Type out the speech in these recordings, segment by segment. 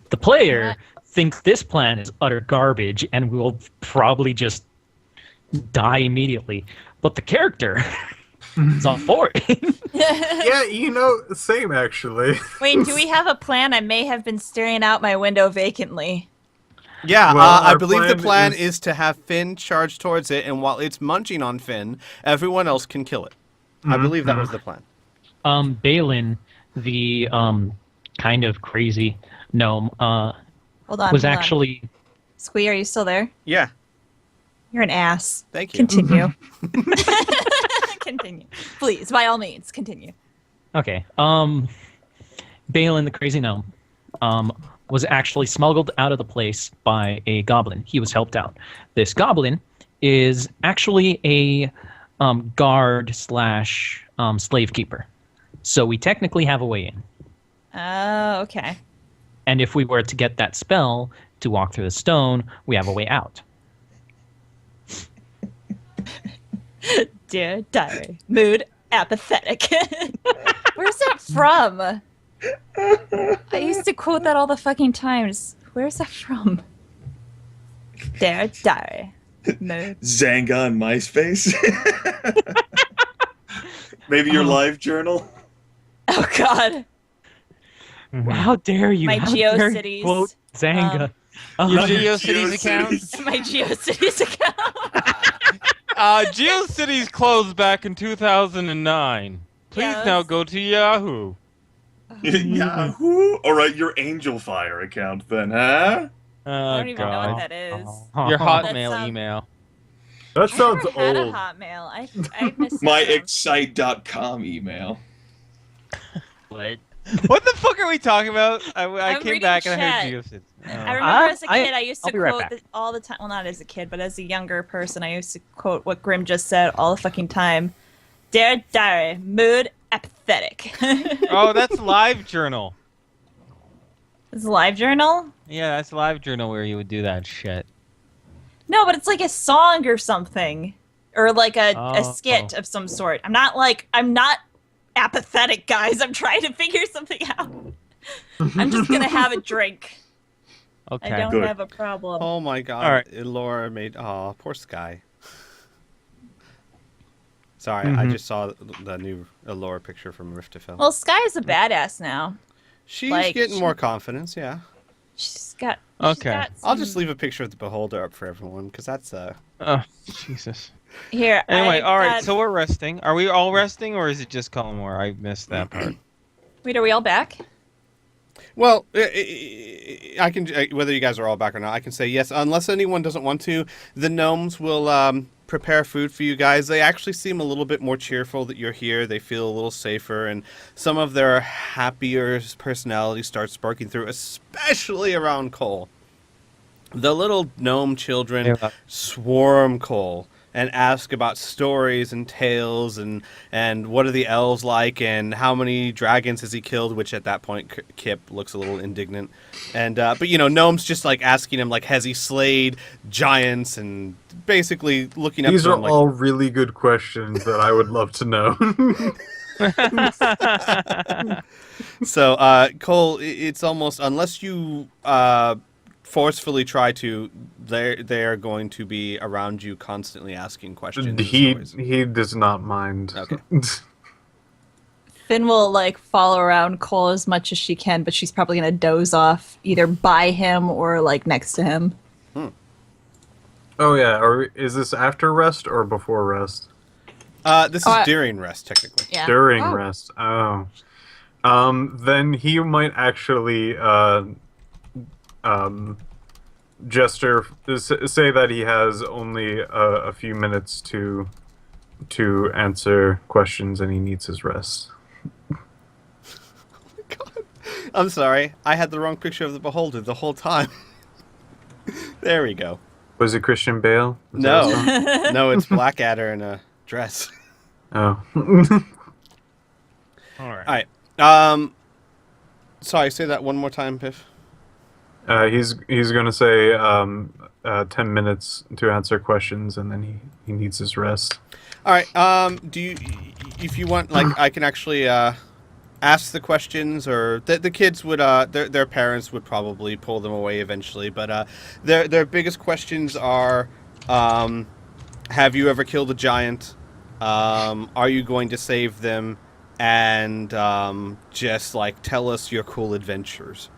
The player thinks this plan is utter garbage and will probably just die immediately. But the character is all for it. Yeah, same actually. Wait, do we have a plan? I may have been staring out my window vacantly. Yeah, Well, I our believe the plan plan is to have Finn charge towards it, and while it's munching on Finn, everyone else can kill it. I believe that was the plan. Balin, the kind of crazy gnome, Hold on. was hold on. actually... Squee, are you still there? Yeah, You're an ass. thank you. Continue. Continue. Please, by all means, continue. Okay. Balin, the crazy gnome, was actually smuggled out of the place by a goblin. He was helped out. This goblin is actually a guard / slave keeper. So we technically have a way in. Oh, okay. And if we were to get that spell to walk through the stone, we have a way out. Dear diary, mood apathetic. Where's that from? I used to quote that all the fucking times. Where's that from? Dear diary, mood. Zanga on MySpace. Maybe your live journal. Oh God. How dare you? My How dare you GeoCities, quote Zanga. Your GeoCities account? My GeoCities account. GeoCities closed back in 2009. Please Yes. now go to Yahoo. Yahoo! Alright, your Angel Fire account then, huh? I Oh, don't even know what God. that is. Your That's, Hotmail email. That sounds I never old. had a Hotmail. I missed My out. excite.com email. What? What the fuck are we talking about? I I'm came reading back and I chat. heard GeoCities. I remember as a I- kid, I used to I'll be right quote back. all the time. Well, not as a kid, but as a younger person, I used to quote what Grim just said all the fucking time. Dear diary, mood apathetic. Oh, that's LiveJournal. It's a live journal? Yeah, that's LiveJournal where you would do that shit. No, but it's like a song or something. Or like a Oh. skit of some sort. I'm not apathetic, guys. I'm trying to figure something out. I'm just gonna have a drink. Okay. I don't Good. have a problem. Oh my God! All right. Laura made. Oh, poor Sky. Sorry, I just saw the new Laura picture from Riftafell. Well, Sky's a badass now. She's like, getting more confidence. Yeah, She's got. Okay. got I'll some- just leave a picture of the Beholder up for everyone because that's Oh, Jesus. Here. Anyway, I all right, got- so we're resting. Are we all resting, or is it just Cullimore? I missed that part. Wait, are we all back? Well, I can whether you guys are all back or not. I can say yes, unless anyone doesn't want to. The gnomes will prepare food for you guys. They actually seem a little bit more cheerful that you're here. They feel a little safer, and some of their happier personalities start sparking through, especially around Cole. The little gnome children Yeah. swarm Cole and ask about stories and tales and what are the elves like and how many dragons has he killed, which at that point Kip looks a little indignant. And but gnomes just like asking him like has he slayed giants and basically looking up These to are him like all really good questions that I would love to know. so Cole, it's almost unless you forcefully try to, they are going to be around you constantly asking questions. and stories. he does not mind. Okay. Finn will like follow around Cole as much as she can, but she's probably gonna doze off either by him or like next to him. Oh yeah, is this after rest or before rest? This is during rest, technically. Yeah. During Oh. rest. Oh. Then he might actually gesture say that he has only a few minutes to answer questions and he needs his rest. God. I'm sorry. I had the wrong picture of the Beholder the whole time. There we go. Was it Christian Bale? Was that his name? No. No, it's Blackadder in a dress. Oh. All right. All right. Sorry, say that one more time, Piff. He's gonna say 10 minutes to answer questions and then he needs his rest. All right. Do you, if you want, like, I can actually ask the questions, or the kids would their parents would probably pull them away eventually. But their biggest questions are, have you ever killed a giant? Are you going to save them? And just like tell us your cool adventures.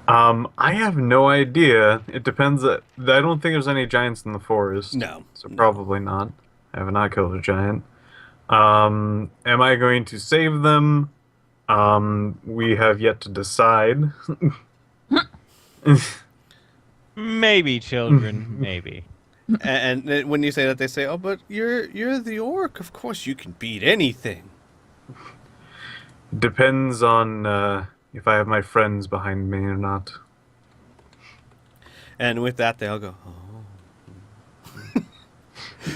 I have no idea. It depends. I don't think there's any giants in the forest. No. So probably not. I have not killed a giant. Am I going to save them? We have yet to decide. Maybe children, maybe. And when you say that, they say, "Oh, but you're the orc. Of course, you can beat anything." Depends on if I have my friends behind me or not. And with that, they'll go, "Oh."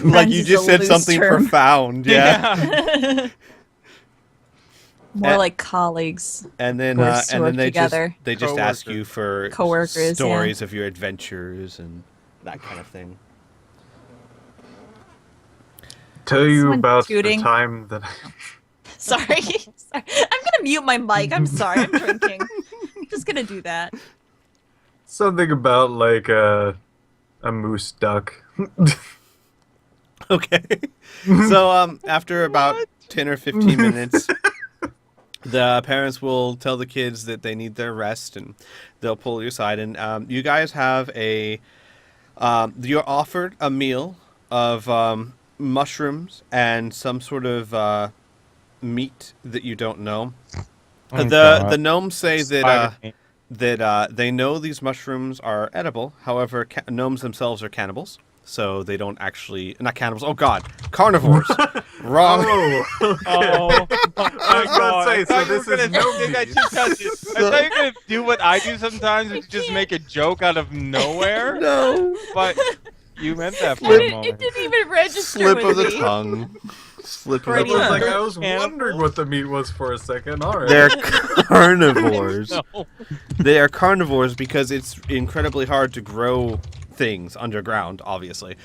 Like Friends you is just a said loose something term. profound, yeah. More And- like colleagues. And then Who are to work they together. just ask you for Coworkers, stories of your adventures and that kind of thing. Tell you Someone about tooting. the time that Sorry. Sorry. I'm gonna mute my mic. I'm sorry. I'm drinking. I'm just gonna do that. something about like a moose duck. Okay. So after about 10 or 15 minutes, the parents will tell the kids that they need their rest, and they'll pull you aside. And you guys have you're offered a meal of mushrooms and some sort of meat that you don't know. Oh, the God. gnomes say Spider meat. that they know these mushrooms are edible. However, gnomes themselves are cannibals, so they don't actually not cannibals. Oh God, carnivores. Wrong. Oh, Oh my I was about God. to say, I so thought you this were is gonna no dig that meat. you touched it. I thought you were gonna do what I do sometimes, which is just make a joke out of nowhere. No. But you meant that for I a didn't, it moment. didn't even register Slip with of the me. tongue. Slip of I the Pretty was tongue. like, much. I was Cannibals? wondering what the meat was for a second. All right. They're carnivores. No. They are carnivores because it's incredibly hard to grow things underground, obviously.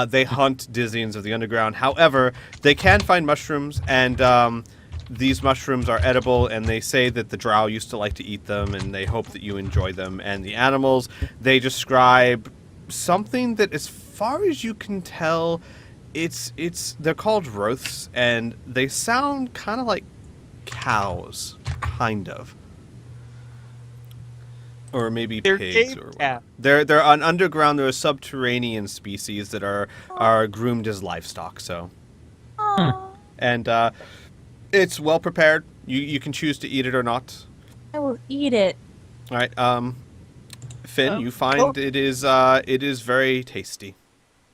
They hunt Dizzians of the underground. However, they can find mushrooms, and these mushrooms are edible, and they say that the drow used to like to eat them, and they hope that you enjoy them. And the animals, they describe something that, as far as you can tell, they're called roths, and they sound kind of like cows, kind of. Or maybe They're pigs, cave or cats. they're on underground. They're a subterranean species that are groomed as livestock. So, Aw, and it's well prepared. You can choose to eat it or not. I will eat it. All right, Finn, you find it is very tasty.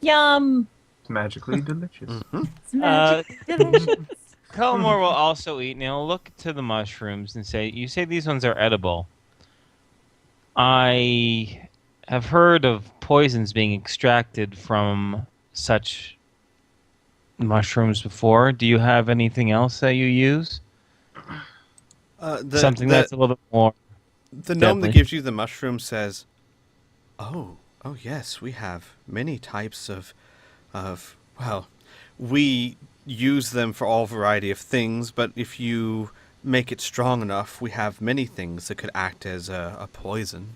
Yum. It's magically delicious. It's magic. Delicious. Cullimore will also eat, and he'll look to the mushrooms and say, "You say these ones are edible. I have heard of poisons being extracted from such mushrooms before. Do you have anything else that you use? Something that's a little bit more." The gnome that deadly. gives you the mushroom says, "Oh yes, we have many types of well, we use them for all variety of things, but if you make it strong enough, we have many things that could act as a poison."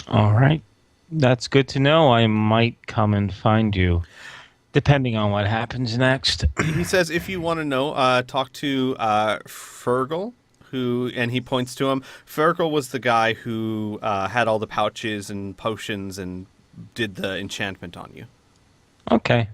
All right. That's good to know. I might come and find you, depending on what happens next. He says, if you want to know, talk to Fergal, and he points to him. Fergal was the guy who had all the pouches and potions and did the enchantment on you. Okay.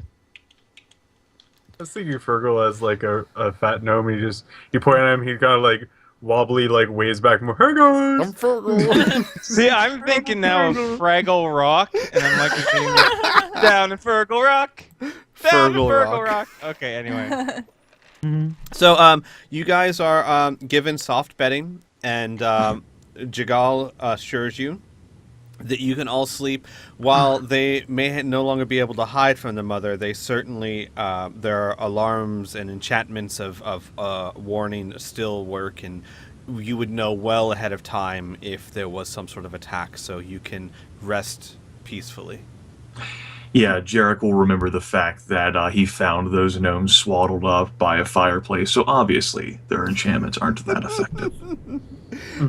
I was thinking Fergal as like a fat gnome. You point at him. He kind of like wobbly, like waves back more. Hey guys, Fergal. See, I'm thinking now of Fraggle Rock, and I'm like thinking, down in Fergal Rock. Down in Fergal Fergal Rock. Rock. Okay, anyway. So, you guys are given soft bedding, and Jigal assures you that you can all sleep. While they may no longer be able to hide from their mother, they certainly their alarms and enchantments of warning still work, and you would know well ahead of time if there was some sort of attack, so you can rest peacefully. Yeah, Jerick will remember the fact that he found those gnomes swaddled up by a fireplace, so obviously their enchantments aren't that effective.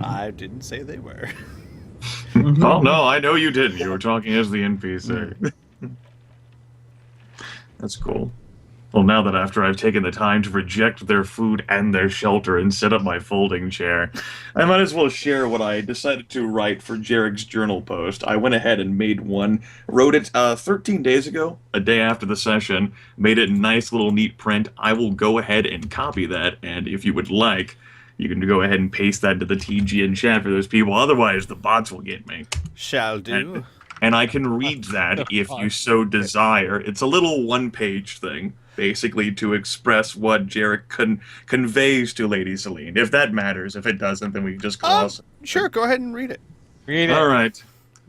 I didn't say they were. Oh, no, I know you didn't. You were talking as the NPC. That's cool. Well, now that after I've taken the time to reject their food and their shelter and set up my folding chair, I might as well share what I decided to write for Jerick's journal post. I went ahead and made one, wrote it 13 days ago, a day after the session, made it in nice little neat print. I will go ahead and copy that, and if you would like, you can go ahead and paste that into the TG and chat for those people. Otherwise, the bots will get me. Shall do. And I can read that if you so desire. It's a little one-page thing, basically to express what Jerick conveys to Lady Seline. If that matters. If it doesn't, then we can just gloss. Sure, go ahead and read it. Read it. All right.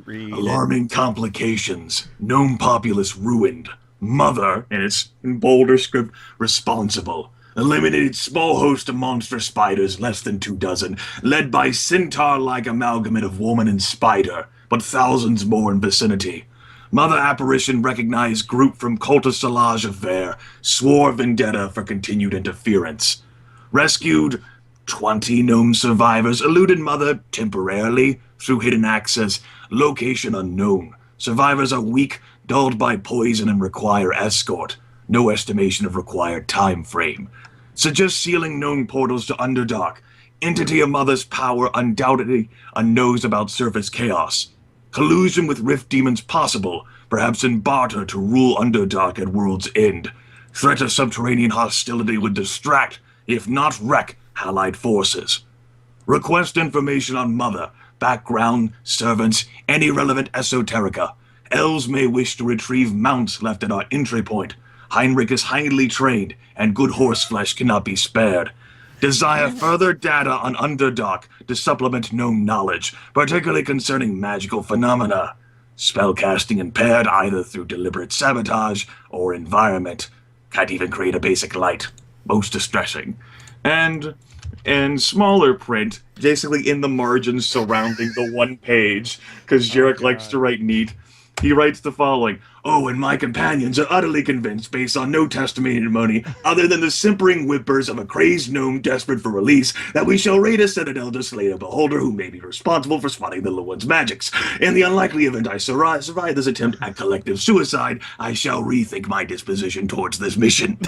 Read Alarming complications. Gnome populace ruined. Mother, and it's in bolder script, responsible. Eliminated small host of monster spiders, less than 24, led by centaur-like amalgamate of woman and spider, but thousands more in vicinity. Mother apparition recognized group from cultist Salage affair, swore vendetta for continued interference. Rescued 20 gnome survivors, eluded mother temporarily through hidden access, location unknown. Survivors are weak, dulled by poison and require escort. No estimation of required time frame. Suggest sealing known portals to Underdark. Entity of Mother's power undoubtedly knows about surface chaos. Collusion with Rift Demons possible, perhaps in barter to rule Underdark at World's End. Threat of subterranean hostility would distract, if not wreck, allied forces. Request information on Mother, background, servants, any relevant esoterica. Elves may wish to retrieve mounts left at our entry point. Heinrich is highly trained, and good horse flesh cannot be spared. Desire further data on Underdark to supplement known knowledge, particularly concerning magical phenomena. Spellcasting impaired either through deliberate sabotage or environment. Can't even create a basic light. Most distressing. And in smaller print, basically in the margins surrounding the one page, because Jerick likes to write neat, he writes the following. Oh, and my companions are utterly convinced, based on no testimony other than the simpering whimpers of a crazed gnome desperate for release, that we shall raid a citadel to slay a beholder who may be responsible for spotting the little one's magics. In the unlikely event I survive this attempt at collective suicide, I shall rethink my disposition towards this mission.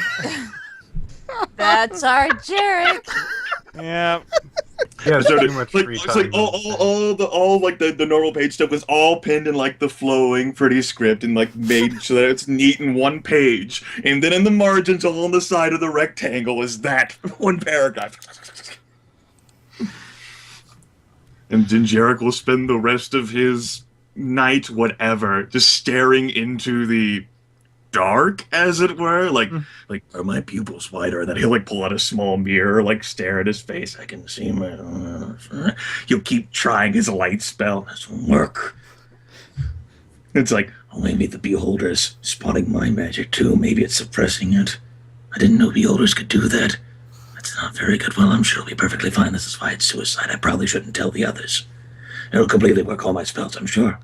That's our Jerick. Yeah. Yeah, it's So too it's much like, free it's time. like all the normal page stuff was all pinned in like the flowing pretty script and like made so that it's neat in one page, and then in the margins all on the side of the rectangle is that one paragraph. And then Jerick will spend the rest of his night, whatever, just staring into the dark, as it were, like are my pupils wider? And then he'll like pull out a small mirror, like stare at his face. I can see my. He'll keep trying his light spell. This won't work. It's like, oh, maybe the beholder's spotting my magic too. Maybe it's suppressing it. I didn't know beholders could do that. That's not very good. Well, I'm sure it'll be perfectly fine. This is why it's suicide. I probably shouldn't tell the others. It'll completely work all my spells, I'm sure.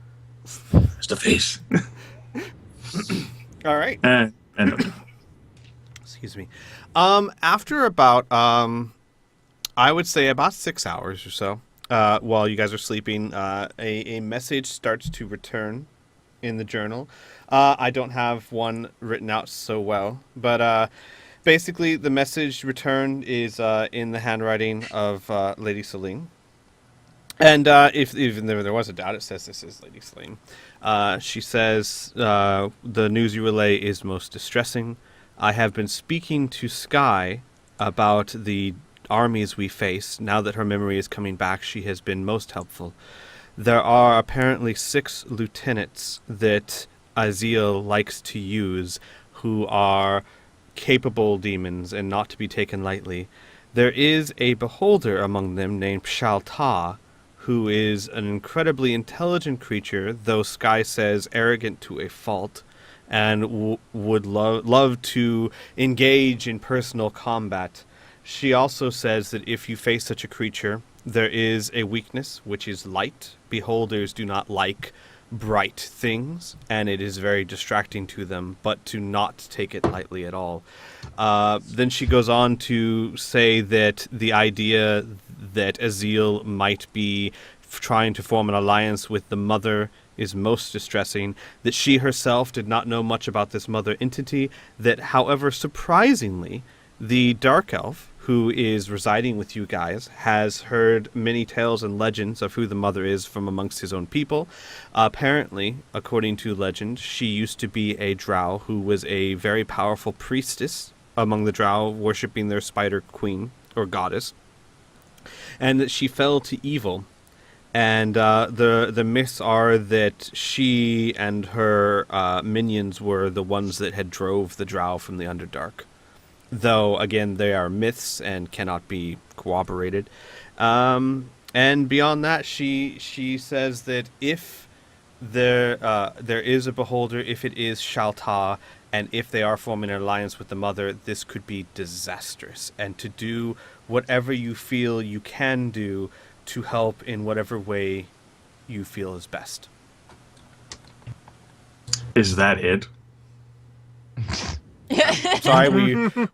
Just a face. All right. And Excuse me. After about, I would say about 6 hours or so, while you guys are sleeping, a message starts to return in the journal. I don't have one written out so well, but basically the message returned is in the handwriting of Lady Seline. And if even there was a doubt, it says this is Lady Seline. She says, the news you relay is most distressing. I have been speaking to Sky about the armies we face. Now that her memory is coming back, she has been most helpful. There are apparently 6 lieutenants that Aziel likes to use who are capable demons and not to be taken lightly. There is a beholder among them named Shalta, who is an incredibly intelligent creature, though Sky says arrogant to a fault, and would love to engage in personal combat. She also says that if you face such a creature, there is a weakness, which is light. Beholders do not like bright things, and it is very distracting to them, but to not take it lightly at all. Then she goes on to say that the idea that Azil might be trying to form an alliance with the mother is most distressing, that she herself did not know much about this mother entity, that, however, surprisingly, the Dark Elf, who is residing with you guys, has heard many tales and legends of who the mother is from amongst his own people. Apparently, according to legend, she used to be a drow who was a very powerful priestess among the drow, worshipping their spider queen, or goddess, and that she fell to evil. And the myths are that she and her minions were the ones that had drove the drow from the Underdark. Though, again, they are myths and cannot be corroborated. And beyond that, she says that if there is a beholder, if it is Shalta, and if they are forming an alliance with the mother, this could be disastrous. And to do whatever you feel you can do to help in whatever way you feel is best. Is that it? Sorry,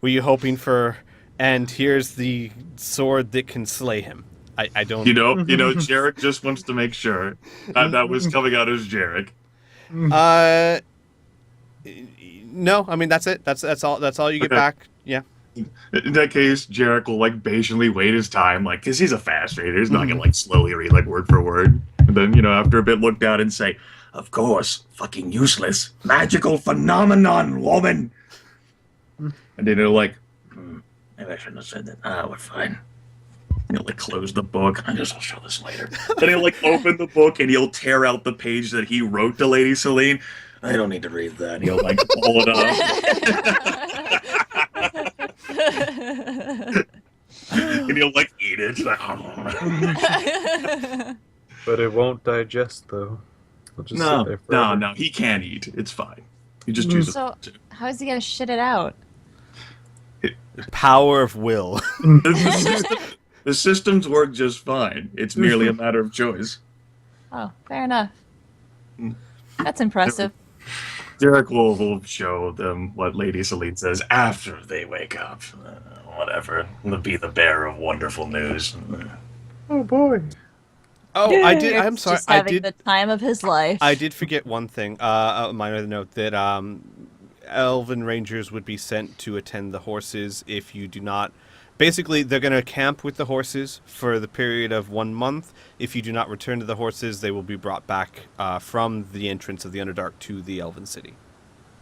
were you hoping for? And here's the sword that can slay him. I don't. You know, Jerick just wants to make sure that was coming out as Jerick. No, I mean that's it. That's all you get Okay. back. Yeah. In that case, Jerick will patiently wait his time, because he's a fast reader. He's not gonna slowly read word for word. And then, after a bit, look down and say, "Of course, fucking useless, magical phenomenon, woman." And then he'll maybe I shouldn't have said that. We're fine. And he'll close the book. I guess I'll show this later. Then he'll open the book and he'll tear out the page that he wrote to Lady Seline. I don't need to read that. He'll pull it up. And he'll eat it. But it won't digest, though. It'll just sit there forever. No. He can eat. It's fine. You just choose So, it. how is he gonna shit it out? Power of will. The systems work just fine. It's merely a matter of choice. Oh, fair enough. That's impressive. Jerick will show them what Lady Seline says after they wake up. Whatever. He'll be the bearer of wonderful news. Oh boy. Oh, I did. I'm Eric's sorry. Just having the time of his life. I did forget one thing. A minor note that Elven Rangers would be sent to attend the horses if you do not. Basically, they're going to camp with the horses for the period of 1 month. If you do not return to the horses, they will be brought back from the entrance of the Underdark to the Elven City.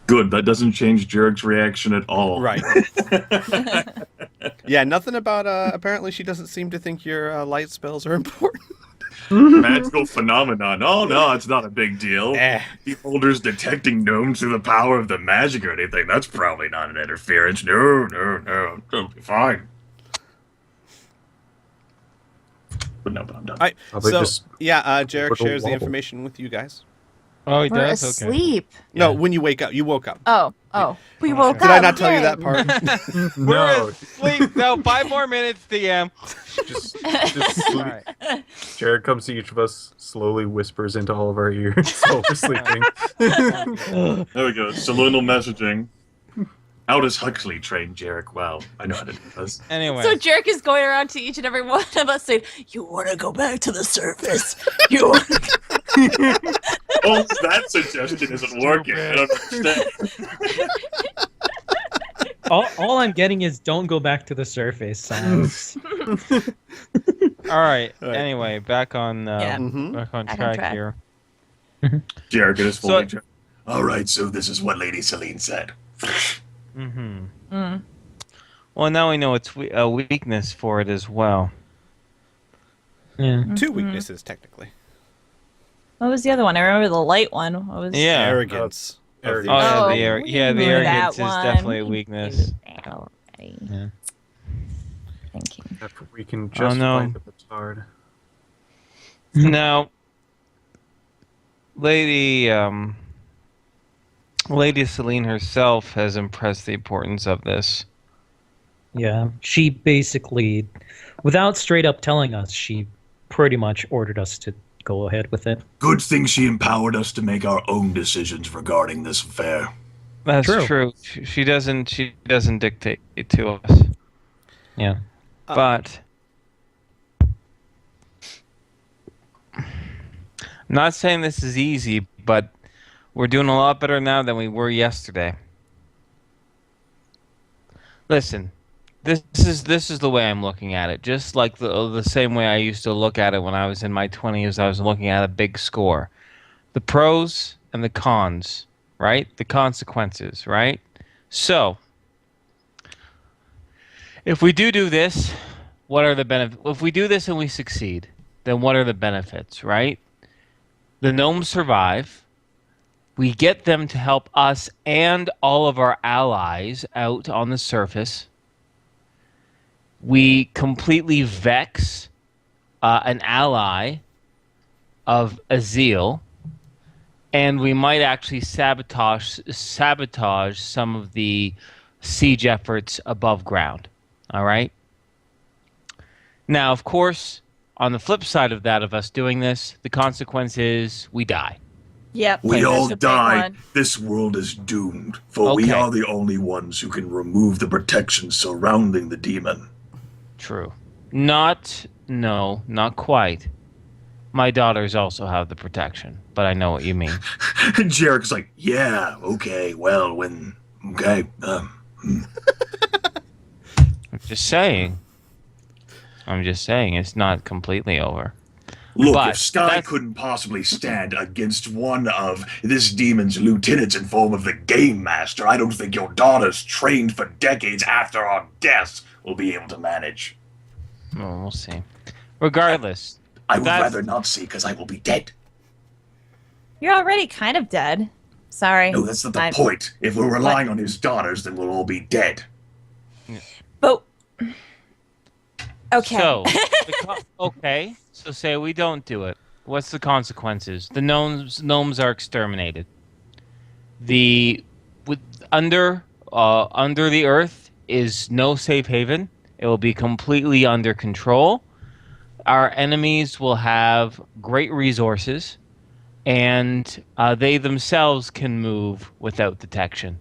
Good. That doesn't change Jerick's reaction at all. Right. Yeah, nothing about. Apparently, she doesn't seem to think your light spells are important. Magical phenomenon. Oh, no, it's not a big deal. Eh. Beholders detecting gnomes through the power of the magic or anything. That's probably not an interference. No. It'll be fine. But I'm done. Jerick shares the wobble. information with you guys. Oh, he We're does? Okay. asleep. No, when you wake up. You woke up. Oh, we woke Did up. I not tell you Yay. that part? We're asleep. No, 5 more minutes, DM. Just All sleep. right. Jared comes to each of us, slowly whispers into all of our ears while we're sleeping. There we go. Subliminal messaging. How does Huxley train Jerick? Wow, I know how to do this. Anyway. So Jerick is going around to each and every one of us saying, "You want to go back to the surface? You want to Oh, that suggestion isn't working. I don't understand. All I'm getting is don't go back to the surface sounds. All right. Right. Anyway, back on Yeah. back on Back on track track. here. Jerick is So- fully. All right, so this is what Lady Seline said. Mm-hmm. Mm. Well, now we know it's a weakness for it as well. Yeah. Two weaknesses, technically. What was the other one? I remember the light one. What was Yeah. Arrogance. Arrogance. Oh, yeah, Oh, the, we the knew arrogance that is one. definitely a We weakness. knew that already. Yeah. Thinking. After we can Oh, just no. find the petard. Now, Lady Seline herself has impressed the importance of this. Yeah. She basically, without straight up telling us, she pretty much ordered us to go ahead with it. Good thing she empowered us to make our own decisions regarding this affair. That's True. true. She doesn't dictate to us. Yeah. But I'm not saying this is easy, but we're doing a lot better now than we were yesterday. Listen, this is the way I'm looking at it. Just like the same way I used to look at it when I was in my 20s, I was looking at a big score. The pros and the cons, right? The consequences, right? So, if we do this, what are the benefits? If we do this and we succeed, then what are the benefits, right? The gnomes survive. We get them to help us and all of our allies out on the surface. We completely vex an ally of Azil, and we might actually sabotage some of the siege efforts above ground. All right? Now, of course, on the flip side of that, of us doing this, the consequence is we die. Yep. We that's all a big die. one. This world is doomed, for we Okay. are the only ones who can remove the protection surrounding the demon. True. Not quite. My daughters also have the protection, but I know what you mean. Jerick's like, yeah, okay, well, when, okay, I'm just saying it's not completely over. Look, But if Sky that's- couldn't possibly stand against one of this demon's lieutenants in form of the Game Master, I don't think your daughters, trained for decades after our deaths, will be able to manage. Well, we'll see. Regardless, I would That's- rather not see, because I will be dead. You're already kind of dead. Sorry. No, that's not the I'm- point. If we're relying on his daughters, then we'll all be dead. But okay. So, okay. So say we don't do it. What's the consequences? The gnomes are exterminated. Under the earth is no safe haven. It will be completely under control. Our enemies will have great resources, and they themselves can move without detection.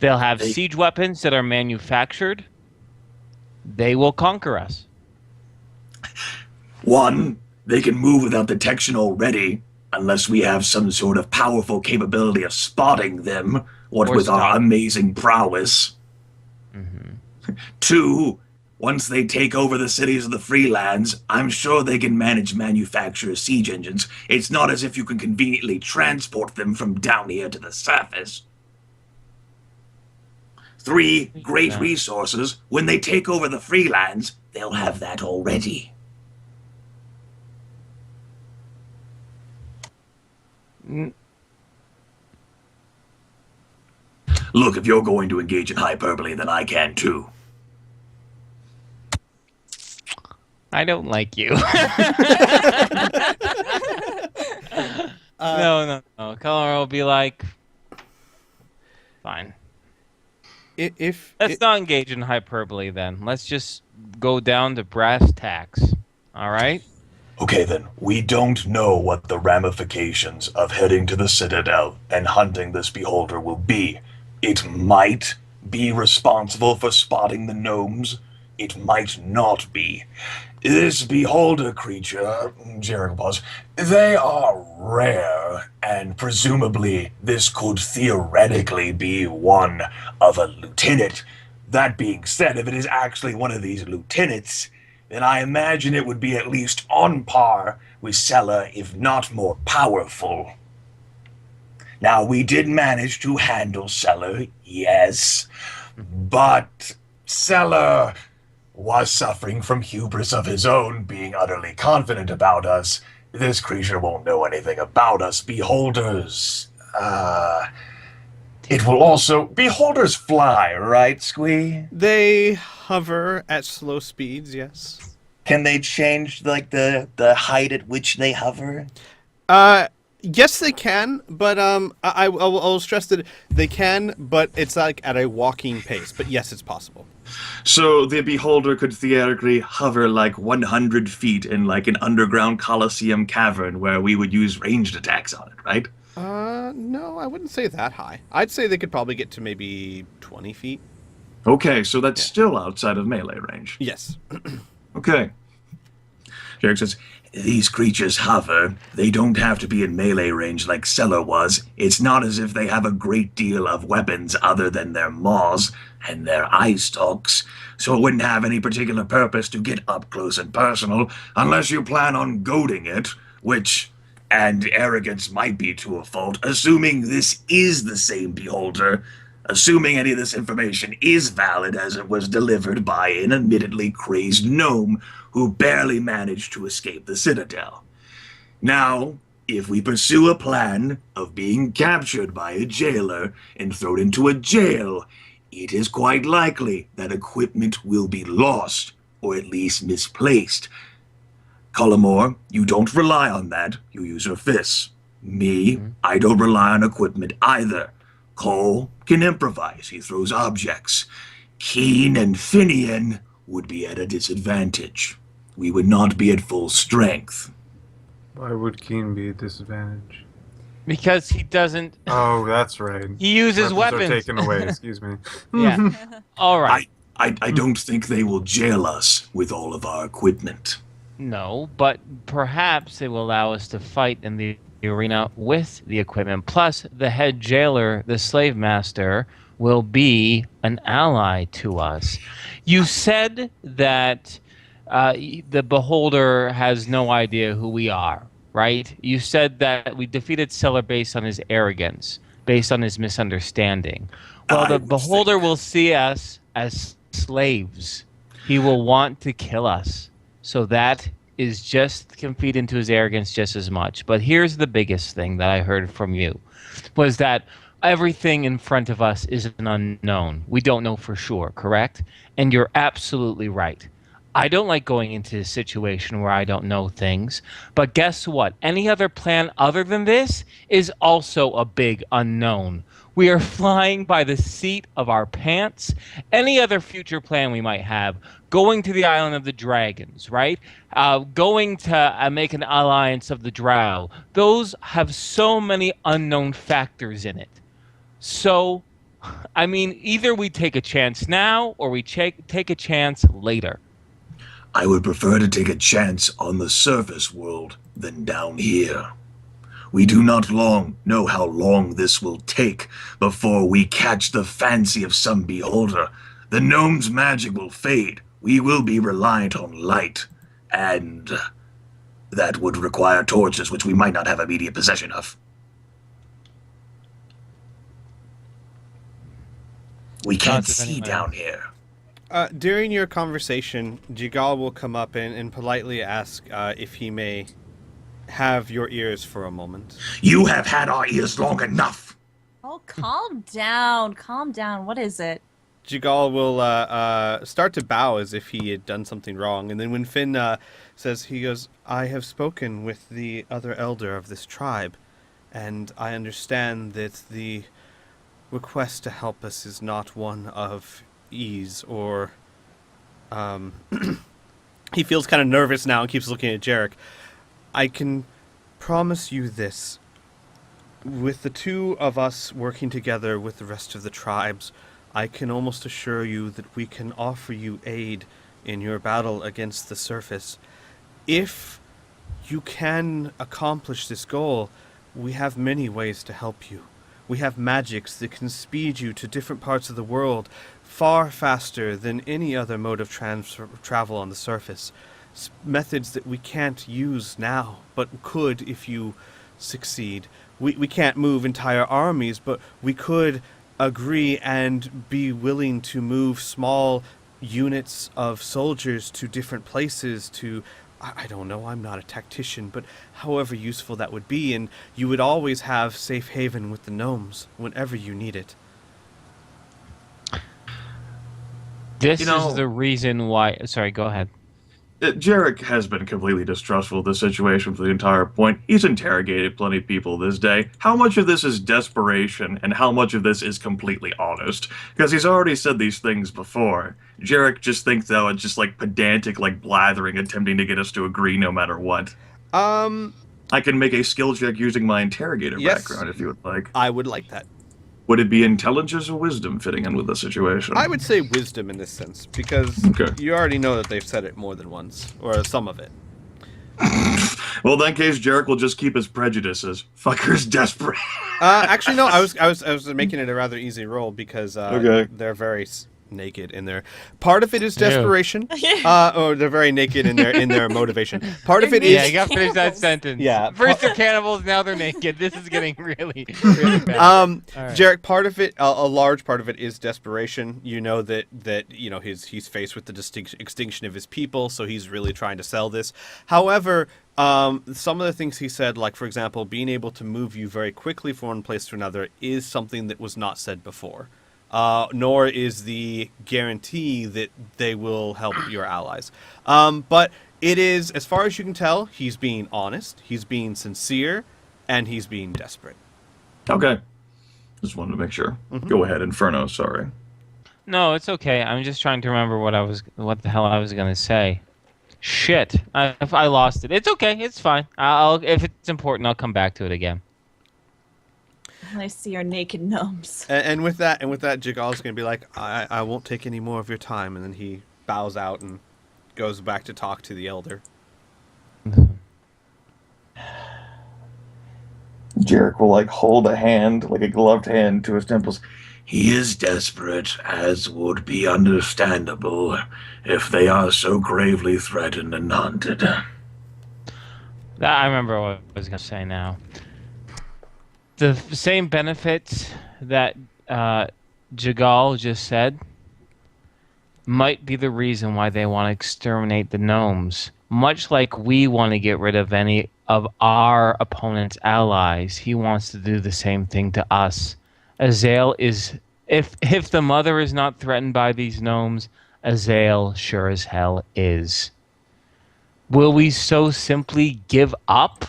They'll have siege weapons that are manufactured. They will conquer us. One, they can move without detection already, unless we have some sort of powerful capability of spotting them, what Or with our stop. amazing prowess. Mm-hmm. Two, once they take over the cities of the Freelands, I'm sure they can manage manufacture siege engines. It's not as if you can conveniently transport them from down here to the surface. Three, great Yeah. resources. When they take over the Freelands, they'll have that already. Look, if you're going to engage in hyperbole, then I can too. I don't like you. No. Color will be like, fine. Let's not engage in hyperbole then. Let's just go down to brass tacks. All right? Okay then, we don't know what the ramifications of heading to the Citadel and hunting this beholder will be. It might be responsible for spotting the gnomes. It might not be. This beholder creature, Jerick pause, they are rare, and presumably this could theoretically be one of a lieutenant. That being said, if it is actually one of these lieutenants, then I imagine it would be at least on par with Sella, if not more powerful. Now, we did manage to handle Sella, yes, but Sella was suffering from hubris of his own, being utterly confident about us. This creature won't know anything about us. Beholders, it will also... Beholders fly, right, Squee? They hover at slow speeds, yes. Can they change, like, the height at which they hover? Yes, they can, but I'll stress that they can, but it's like at a walking pace. But yes, it's possible. So the beholder could theoretically hover like 100 feet in like an underground Colosseum cavern where we would use ranged attacks on it, right? No, I wouldn't say that high. I'd say they could probably get to maybe 20 feet. Okay, so that's still outside of melee range. Yes. Okay. Jerick says, these creatures hover. They don't have to be in melee range like Cellar was. It's not as if they have a great deal of weapons other than their maws and their eye stalks, so it wouldn't have any particular purpose to get up close and personal unless you plan on goading it, which, and arrogance might be to a fault, assuming this is the same beholder, assuming any of this information is valid as it was delivered by an admittedly crazed gnome who barely managed to escape the Citadel. Now, if we pursue a plan of being captured by a jailer and thrown into a jail, it is quite likely that equipment will be lost, or at least misplaced. Cullimore, you don't rely on that. You use your fists. Me, I don't rely on equipment either. Cole can improvise. He throws objects. Keen and Finian would be at a disadvantage. We would not be at full strength. Why would Keen be a disadvantage? Because he doesn't. Oh, that's right. He uses Weapons weapons. are taken away. Excuse me. Yeah. All right. I don't think they will jail us with all of our equipment. No, but perhaps it will allow us to fight in the arena with the equipment. Plus, the head jailer, the slave master, will be an ally to us. You said that the beholder has no idea who we are, right? You said that we defeated Cellar based on his arrogance, based on his misunderstanding. Well, the beholder will see us as slaves. He will want to kill us. So that is just can feed into his arrogance just as much. But here's the biggest thing that I heard from you, was that everything in front of us is an unknown. We don't know for sure, correct? And you're absolutely right. I don't like going into a situation where I don't know things. But guess what? Any other plan other than this is also a big unknown. We are flying by the seat of our pants. Any other future plan we might have, going to the island of the dragons, right? Going to make an alliance of the drow. Those have so many unknown factors in it. So, I mean, either we take a chance now or we take a chance later. I would prefer to take a chance on the surface world than down here. We do not know how long this will take before we catch the fancy of some beholder. The gnome's magic will fade. We will be reliant on light, and that would require torches, which we might not have immediate possession of. We can't see down here. During your conversation, Jigal will come up and politely ask if he may have your ears for a moment. You have had our ears long enough. Oh, calm down. Calm down. What is it? Jigal will start to bow as if he had done something wrong. And then when Finn says, he goes, I have spoken with the other elder of this tribe, and I understand that the request to help us is not one of ease or he feels kind of nervous now and keeps looking at Jerick. I can promise you this. With the two of us working together with the rest of the tribes, I can almost assure you that we can offer you aid in your battle against the surface. If you can accomplish this goal, we have many ways to help you. We have magics that can speed you to different parts of the world far faster than any other mode of travel on the surface. Methods that we can't use now, but could if you succeed. We can't move entire armies, but we could agree and be willing to move small units of soldiers to different places to, I don't know, I'm not a tactician, but however useful that would be, and you would always have safe haven with the gnomes whenever you need it. This is the reason why... Sorry, go ahead. Jerick has been completely distrustful of the situation for the entire point. He's interrogated plenty of people this day. How much of this is desperation and how much of this is completely honest? Because he's already said these things before. Jerick just thinks that it's just like pedantic, like blathering, attempting to get us to agree no matter what. I can make a skill check using my interrogator background if you would like. I would like that. Would it be intelligence or wisdom fitting in with the situation? I would say wisdom in this sense, because you already know that they've said it more than once, or some of it. Well, in that case, Jerick will just keep his prejudices. Fucker's desperate. Actually, no. I was making it a rather easy roll because they're very naked in there. Part of it is desperation. Or they're very naked in their motivation. Part of it is. Yeah, you got to finish that sentence. Yeah. First they're cannibals, now they're naked. This is getting really, really bad. Right. Jerick, part of it, a large part of it is desperation. You know that you know he's faced with the extinction of his people, so he's really trying to sell this. However, some of the things he said, like for example, being able to move you very quickly from one place to another, is something that was not said before. Nor is the guarantee that they will help your allies. But it is, as far as you can tell, he's being honest, he's being sincere, and he's being desperate. Okay. Just wanted to make sure. Mm-hmm. Go ahead, Inferno, sorry. No, it's okay. I'm just trying to remember what the hell I was going to say. Shit. I lost it. It's okay. It's fine. If it's important, I'll come back to it again. I see your naked gnomes. And with that, Jigal's going to be like, I won't take any more of your time. And then he bows out and goes back to talk to the elder. Jerick will, like, hold a hand, like a gloved hand, to his temples. He is desperate, as would be understandable if they are so gravely threatened and haunted. I remember what I was going to say now. The same benefits that Jigal just said might be the reason why they want to exterminate the gnomes. Much like we want to get rid of any of our opponent's allies, he wants to do the same thing to us. Azael is... If the mother is not threatened by these gnomes, Azael sure as hell is. Will we so simply give up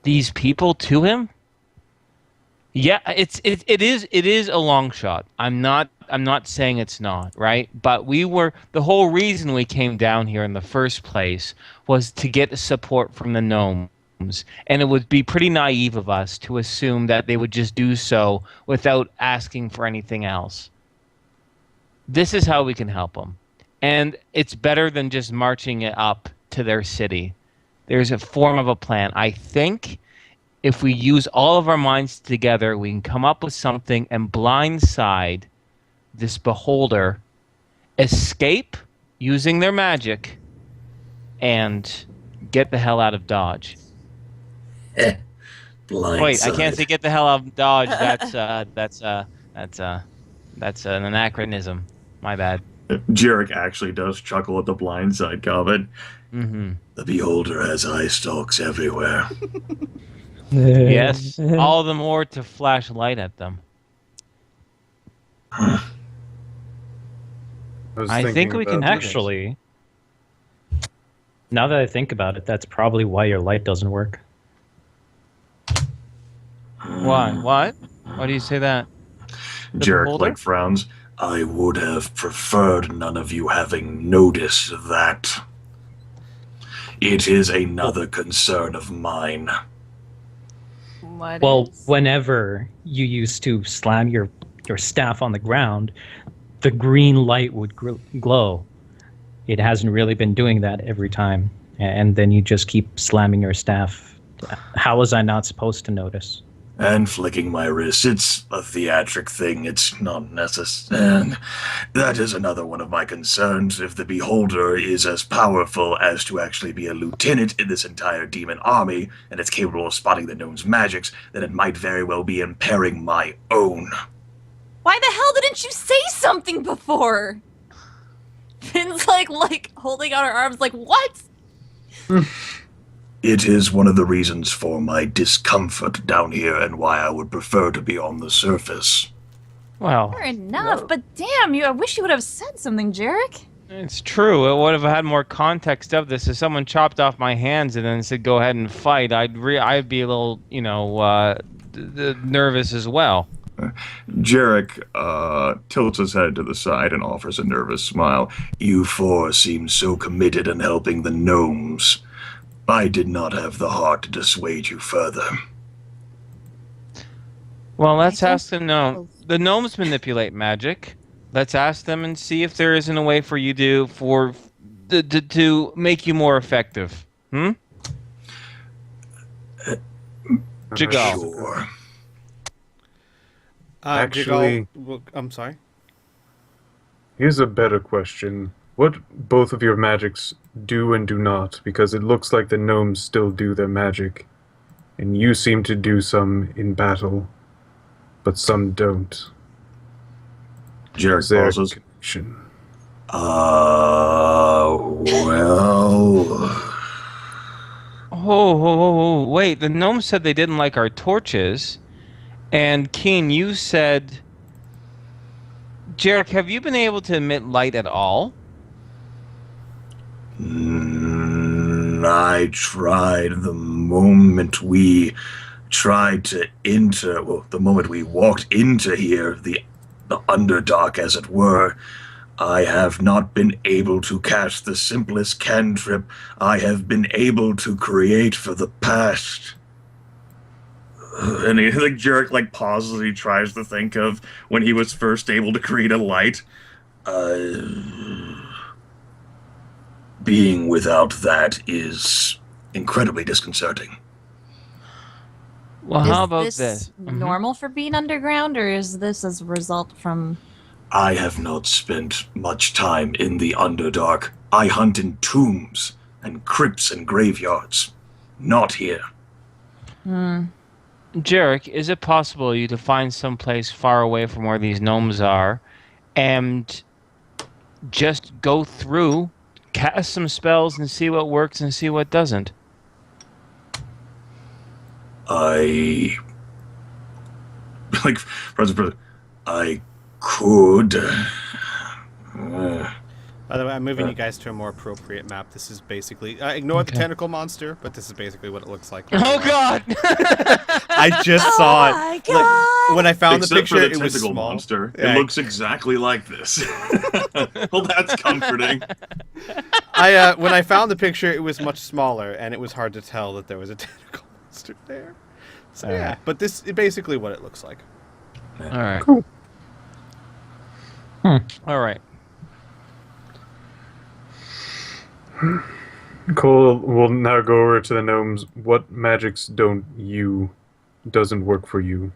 these people to him? Yeah, it is a long shot. I'm not saying it's not, right? But the whole reason we came down here in the first place was to get support from the gnomes. And it would be pretty naive of us to assume that they would just do so without asking for anything else. This is how we can help them. And it's better than just marching it up to their city. There's a form of a plan. I think if we use all of our minds together, we can come up with something and blindside this beholder, escape using their magic, and get the hell out of Dodge. Wait, I can't say get the hell out of Dodge. That's an anachronism. My bad. Jerick actually does chuckle at the blindside comment. Mm-hmm. The beholder has eye stalks everywhere. Yes, all the more to flash light at them. I think we can actually. Now that I think about it, that's probably why your light doesn't work. Why? What? Why do you say that? Jerick like frowns. I would have preferred none of you having noticed that. It is another concern of mine. Whenever you used to slam your staff on the ground, the green light would glow. It hasn't really been doing that every time. And then you just keep slamming your staff. How was I not supposed to notice? And flicking my wrist. It's a theatric thing. It's not necessary. That is another one of my concerns. If the Beholder is as powerful as to actually be a lieutenant in this entire demon army, and it's capable of spotting the gnome's magics, then it might very well be impairing my own. Why the hell didn't you say something before? Finn's like holding out her arms like, what? It is one of the reasons for my discomfort down here and why I would prefer to be on the surface. Well, fair enough, but damn, I wish you would have said something, Jerick. It's true. It would have had more context of this. If someone chopped off my hands and then said, "Go ahead and fight," I'd be a little, nervous as well. Jerick tilts his head to the side and offers a nervous smile. You four seem so committed in helping the gnomes. I did not have the heart to dissuade you further. Well, let's ask the gnome. The gnomes manipulate magic. Let's ask them and see if there isn't a way for you to make you more effective. Jigal. Sure. Actually- I'm sorry. Here's a better question. What both of your magics do and do not, because it looks like the gnomes still do their magic, and you seem to do some in battle, but some don't. Is Jerick there a pauses. connection? Well... Oh, wait. The gnomes said they didn't like our torches. And Keen, you said... Jerick, have you been able to emit light at all? I tried the moment we tried to enter, well, the moment we walked into here, the Underdark, as it were. I have not been able to cast the simplest cantrip I have been able to create for the past. And Jerick pauses. He tries to think of when he was first able to create a light. Being without that is incredibly disconcerting. Well, how about Is this? normal for being underground, or is this as a result from... I have not spent much time in the Underdark. I hunt in tombs and crypts and graveyards. Not here. Jerick, is it possible you to find someplace far away from where these gnomes are and just go through, cast some spells and see what works and see what doesn't? I could. By the way, I'm moving you guys to a more appropriate map. This is basically... ignore the tentacle monster, but this is basically what it looks like. Oh, God! I just saw it. my God! When I found Except the picture, for the it was tentacle small. monster. Yeah. It looks exactly like this. Well, that's comforting. When I found the picture, it was much smaller, and it was hard to tell that there was a tentacle monster there. So, yeah. But this is basically what it looks like. All right. Cool. All right. Cole will now go over to the gnomes. What magics doesn't work for you?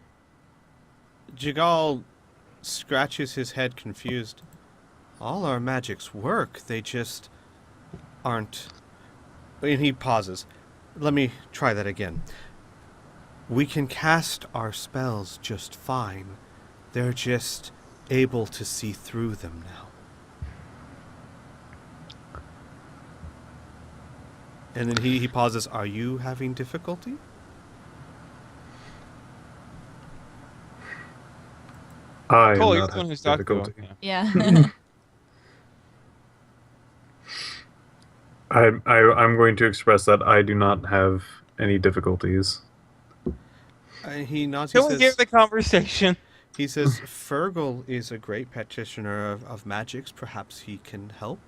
Jigal scratches his head confused. All our magics work, they just aren't... And he pauses. Let me try that again. We can cast our spells just fine. They're just able to see through them now. And then he pauses. Are you having difficulty? I am Cole, you're not the one having who's talking difficulty. about it. Yeah. I'm going to express that I do not have any difficulties. He nods. He Can we says, hear the conversation? he says, Fergal is a great practitioner of magics. Perhaps he can help.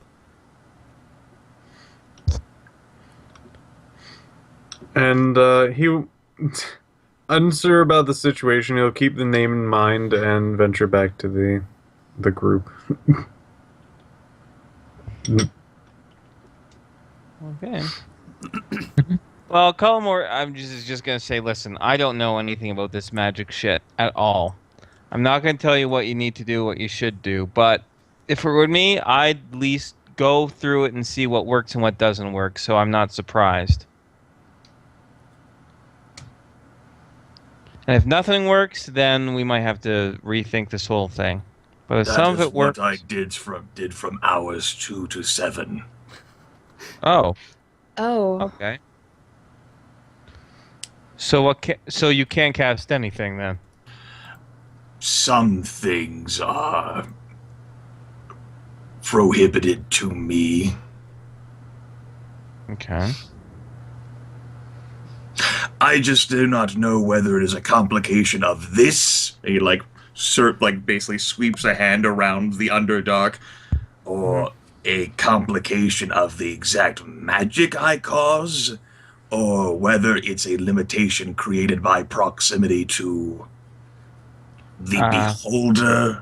And he, unsure about the situation, he'll keep the name in mind and venture back to the group. Okay. Well, Cullimore, I'm just gonna say, listen, I don't know anything about this magic shit at all. I'm not gonna tell you what you need to do, what you should do, but if it were me, I'd at least go through it and see what works and what doesn't work, so I'm not surprised. And if nothing works, then we might have to rethink this whole thing. But if some of it works, what I did from hours 2 to 7. oh, Oh. okay. So so you can't cast anything then? Some things are prohibited to me. Okay. I just do not know whether it is a complication of this. He basically sweeps a hand around the Underdark, or a complication of the exact magic I cause, or whether it's a limitation created by proximity to the beholder.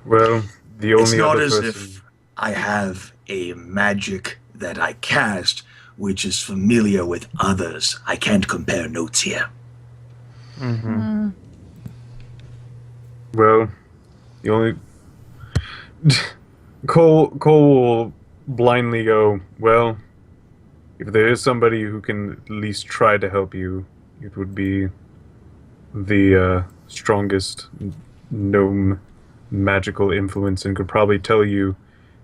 Well, the It's only not other as person... if I have a magic that I cast which is familiar with others. I can't compare notes here. Mm-hmm. Well, the only... Cole will blindly go, well, if there is somebody who can at least try to help you, it would be the strongest gnome magical influence and could probably tell you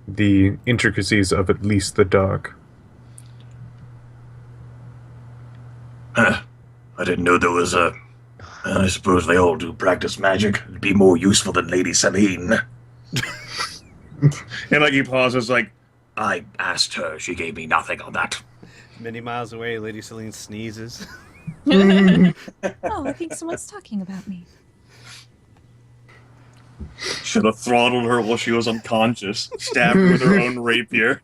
the intricacies of at least the dark. I didn't know there was a... I suppose they all do practice magic. It'd be more useful than Lady Seline. And he pauses I asked her. She gave me nothing on that. Many miles away, Lady Seline sneezes. Oh, I think someone's talking about me. Should have throttled her while she was unconscious. Stabbed her with her own rapier.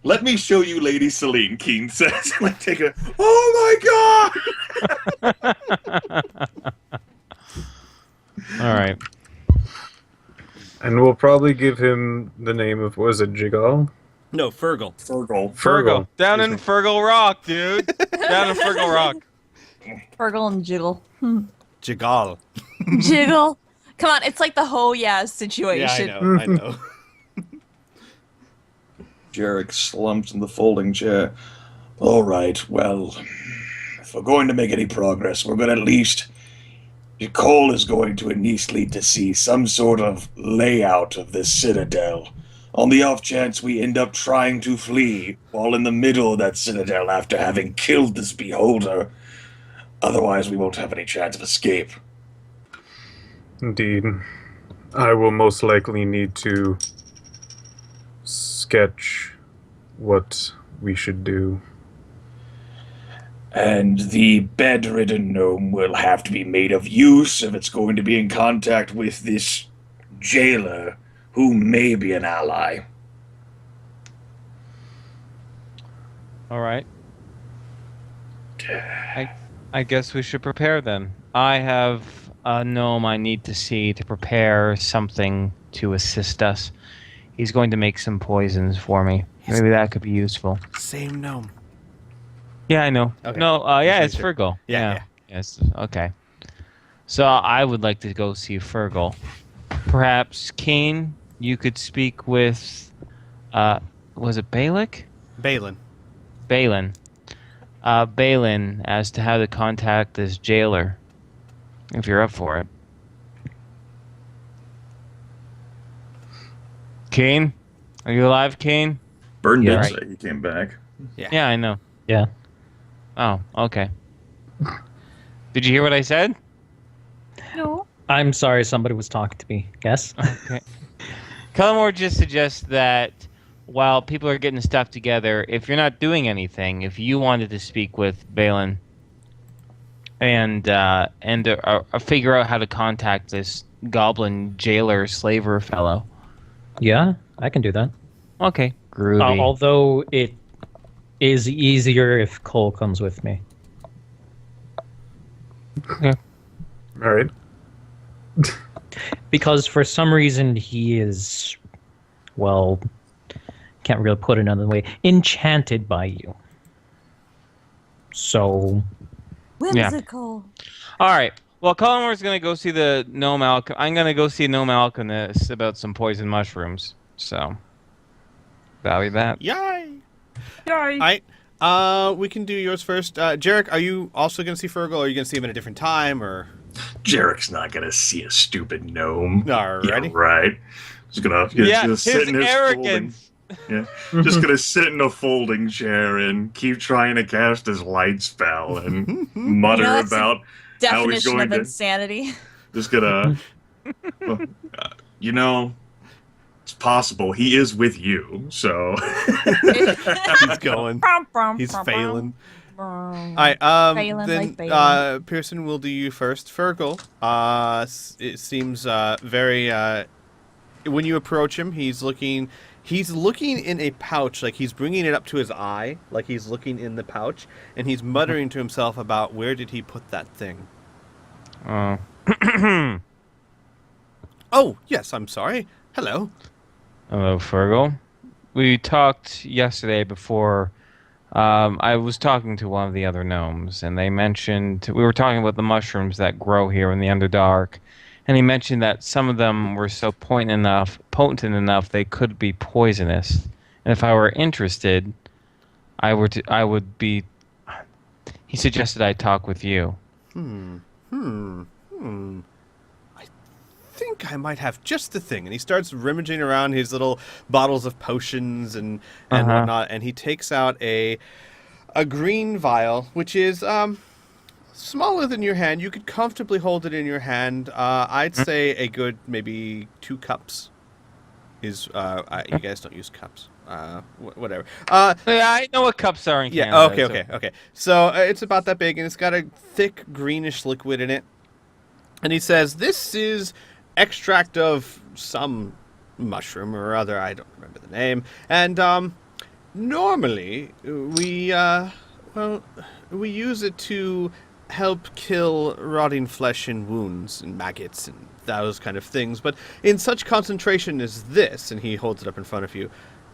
Let me show you Lady Seline, Keen says. Take her. Oh my god! All right. And we'll probably give him the name of, what was it, Jigal? No, Fergal. Fergal. Down in Fergal Rock, dude. Down in Fergal Rock. Fergal and Jigal. Jigal. Jiggle. Come on, it's like the whole situation. Yeah, I know. Jerick slumps in the folding chair. All right, well, if we're going to make any progress, we're going to at least... Cole is going to need to see some sort of layout of this citadel. On the off chance we end up trying to flee while in the middle of that citadel after having killed this beholder. Otherwise, we won't have any chance of escape. Indeed. I will most likely need to sketch what we should do. And the bedridden gnome will have to be made of use if it's going to be in contact with this jailer, who may be an ally. All right. I guess we should prepare then. I have a gnome I need to see to prepare something to assist us. He's going to make some poisons for me. Maybe that could be useful. Same gnome. Yeah, I know. Okay. No, yeah, it's Fergal. Yeah. Yes, okay. So I would like to go see Fergal. Perhaps, Kane, you could speak with, was it Balik? Balin. Balin. Balin, as to how to contact this jailer, if you're up for it. Kane? Are you alive, Kane? Burn did Yeah. say he came back. Yeah, I know. Yeah. Oh, okay. Did you hear what I said? No. I'm sorry, somebody was talking to me. Yes? Okay. Cullimore just suggests that while people are getting stuff together, if you're not doing anything, if you wanted to speak with Balin and figure out how to contact this goblin jailer slaver fellow. Yeah, I can do that. Okay, groovy. Although it is easier if Cole comes with me. All right. Because for some reason he is, well, can't really put it another way, enchanted by you. So... Whimsical. All right. Well, Cullimore's going to go see the gnome I'm going to go see a gnome alchemist about some poison mushrooms. So, that'll be that. Yay! Sorry. We can do yours first. Jerick, are you also going to see Fergal, or are you going to see him at a different time, or... Jerick's not gonna see a stupid gnome. Alrighty. Yeah, right. Just gonna His sit in his arrogance. folding. Yeah. Just gonna sit in a folding chair and keep trying to cast his light spell and mutter that's about how he's Definition going of to. insanity. Just gonna. You know, It's possible. He is with you, so. He's going. He's failing. All right. Failing Then like Balin. Pearson will do you first. Fergal. It seems very. When you approach him, he's looking. He's looking in a pouch, like he's bringing it up to his eye, like he's looking in the pouch, and he's muttering to himself about where did he put that thing. Oh, yes, I'm sorry. Hello. Hello, Fergal. We talked yesterday before. I was talking to one of the other gnomes, and they mentioned we were talking about the mushrooms that grow here in the Underdark, and he mentioned that some of them were so potent enough they could be poisonous. And if I were interested, I would be. He suggested I talk with you. I think I might have just the thing. And he starts rummaging around his little bottles of potions and whatnot, and he takes out a green vial, which is smaller than your hand. You could comfortably hold it in your hand. I'd say a good maybe 2 cups is. You guys don't use cups. Whatever. Yeah, I know what cups are in Yeah. Canada. Okay. So it's about that big, and it's got a thick greenish liquid in it. And he says, "This is extract of some mushroom or other. I don't remember the name. And normally we use it to help kill rotting flesh and wounds and maggots and those kind of things. But in such concentration as this," and he holds it up in front of you,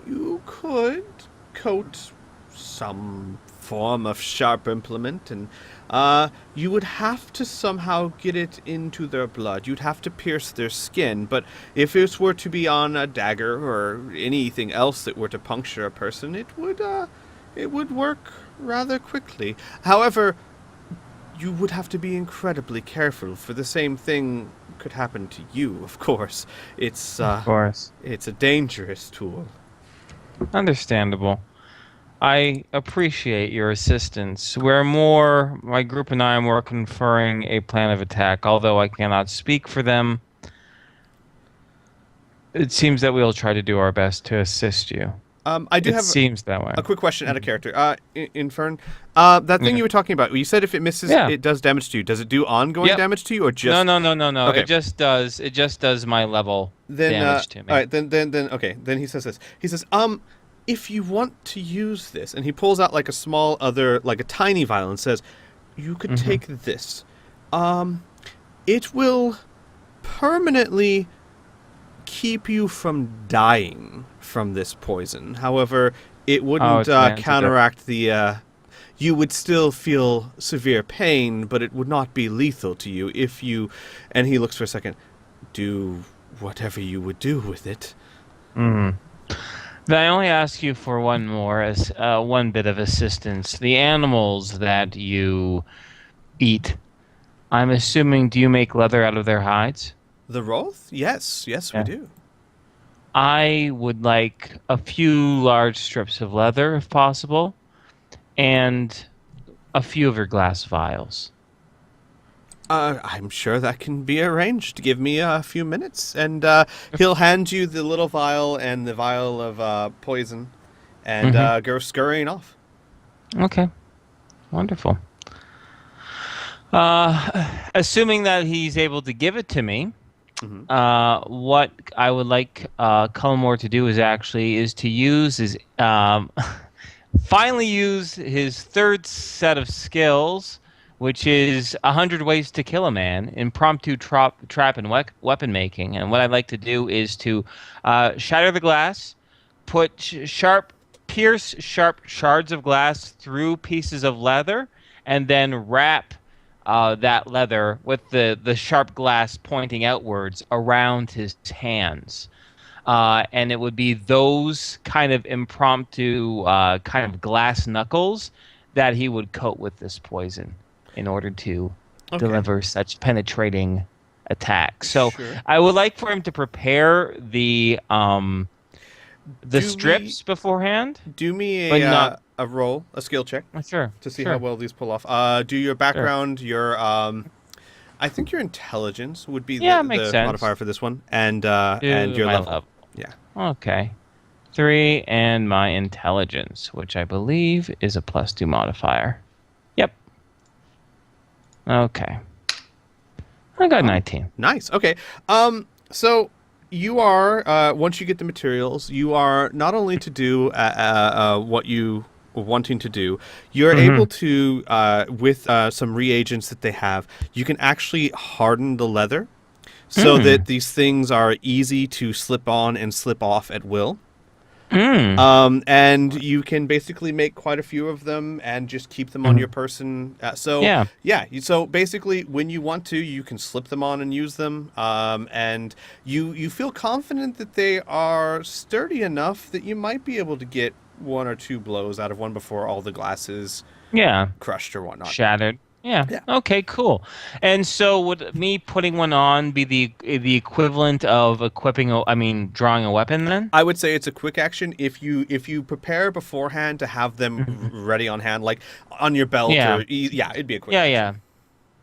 "you could coat some form of sharp implement, and you would have to somehow get it into their blood. You'd have to pierce their skin, but if it were to be on a dagger or anything else that were to puncture a person, it would work rather quickly. However, you would have to be incredibly careful, for the same thing could happen to you, of course. It's a dangerous tool." Understandable. I appreciate your assistance. My group and I are more conferring a plan of attack, although I cannot speak for them. It seems that we'll try to do our best to assist you. It seems that way. A quick question out of character. Infern, that thing you were talking about, you said if it misses, it does damage to you. Does it do ongoing damage to you, or just... No. Okay. It just does my level damage to me. All right, then he says this. He says, if you want to use this, and he pulls out like a tiny vial and says, you could take this. It will permanently keep you from dying from this poison. However, it wouldn't counteract the... you would still feel severe pain, but it would not be lethal to you if you... And he looks for a second. Do whatever you would do with it. I only ask you for one bit of assistance. The animals that you eat, I'm assuming, do you make leather out of their hides? The Roth? Yes, we do. I would like a few large strips of leather, if possible, and a few of your glass vials. I'm sure that can be arranged. Give me a few minutes, and he'll hand you the little vial and the vial of poison, and go scurrying off. Okay. Wonderful. Assuming that he's able to give it to me, what I would like Cullimore to do is to use his finally use his third set of skills, which is 100 ways to kill a man, impromptu trap and weapon making. And what I'd like to do is to shatter the glass, pierce sharp shards of glass through pieces of leather, and then wrap that leather with the sharp glass pointing outwards around his hands. And it would be those kind of impromptu kind of glass knuckles that he would coat with this poison in order to deliver such penetrating attacks. So I would like for him to prepare the strips beforehand. Do me a roll, a skill check. Sure. To see how well these pull off. Do your background, your I think your intelligence would be the sense. modifier for this one, and your level. Yeah. Okay. 3 and my intelligence, which I believe is a +2 modifier. Yep. Okay. I got 19. Nice. Okay. So you are once you get the materials, you are not only to do what you were wanting to do, you're able to with some reagents that they have, you can actually harden the leather so that these things are easy to slip on and slip off at will. And you can basically make quite a few of them and just keep them on your person. So basically, when you want to, you can slip them on and use them. And you feel confident that they are sturdy enough that you might be able to get 1 or 2 blows out of one before all the glass is crushed or whatnot. Shattered. Yeah. Okay, cool. And so would me putting one on be the equivalent of drawing a weapon then? I would say it's a quick action if you prepare beforehand to have them ready on hand, like on your belt. Yeah. It'd be a quick action. Yeah.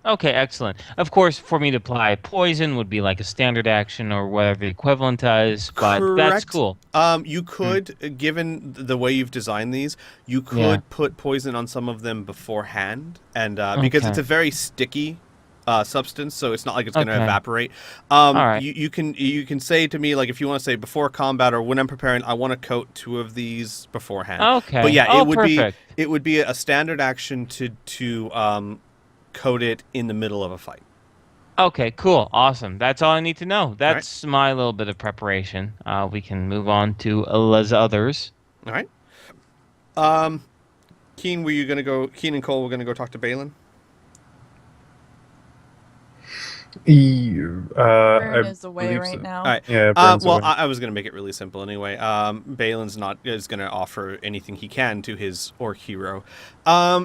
Okay, excellent. Of course, for me to apply poison would be like a standard action or whatever the equivalent is, but that's cool. You could, given the way you've designed these, you could put poison on some of them beforehand, and because it's a very sticky substance, so it's not like it's going to evaporate. All right. You can say to me, like, if you want to say before combat or when I'm preparing, I want to coat 2 of these beforehand. Okay. But yeah, perfect. it would be a standard action to coat it in the middle of a fight. Okay, cool. Awesome. That's all I need to know. That's my little bit of preparation. We can move on to les others. All right. Keen and Cole were going to go talk to Balin? Burn is away right now. All right. Yeah. I was going to make it really simple anyway. Balin's is going to offer anything he can to his orc hero.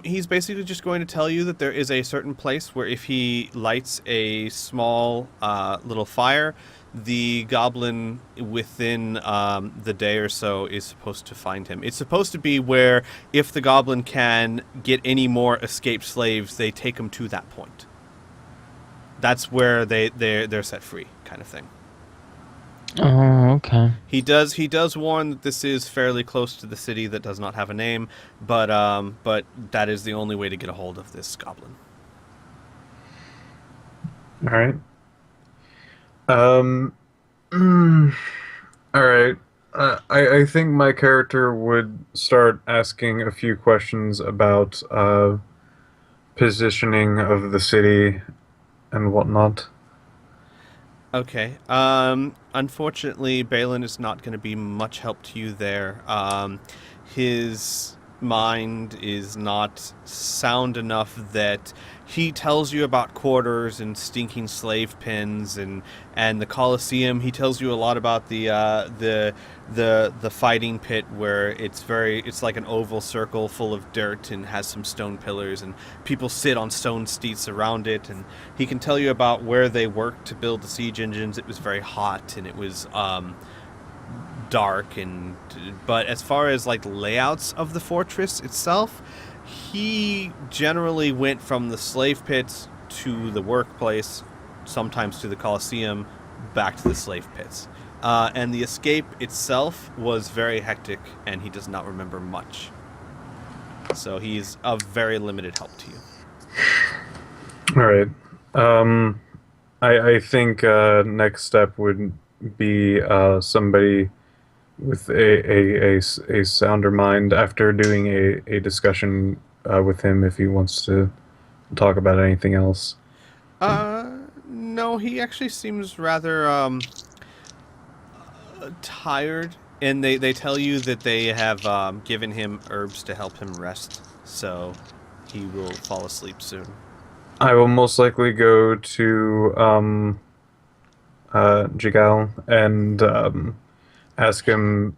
He's basically just going to tell you that there is a certain place where if he lights a small little fire, the goblin within the day or so is supposed to find him. It's supposed to be where if the goblin can get any more escaped slaves, they take him to that point. That's where they're set free, kind of thing. Oh, okay. He does warn that this is fairly close to the city that does not have a name, but that is the only way to get a hold of this goblin. All right. All right. I think my character would start asking a few questions about positioning of the city and whatnot. Okay. Unfortunately, Balin is not going to be much help to you there. His mind is not sound enough that he tells you about quarters and stinking slave pens and the Colosseum. He tells you a lot about the fighting pit where it's like an oval circle full of dirt and has some stone pillars and people sit on stone seats around it. And he can tell you about where they worked to build the siege engines. It was very hot and it was dark, but as far as like layouts of the fortress itself, he generally went from the slave pits to the workplace, sometimes to the Colosseum, back to the slave pits. And the escape itself was very hectic, and he does not remember much. So he's of very limited help to you. All right. I think next step would be somebody with a sounder mind after doing a discussion with him if he wants to talk about anything else. No, he actually seems rather tired, and they tell you that they have given him herbs to help him rest, so he will fall asleep soon. I will most likely go to Jigal and ask him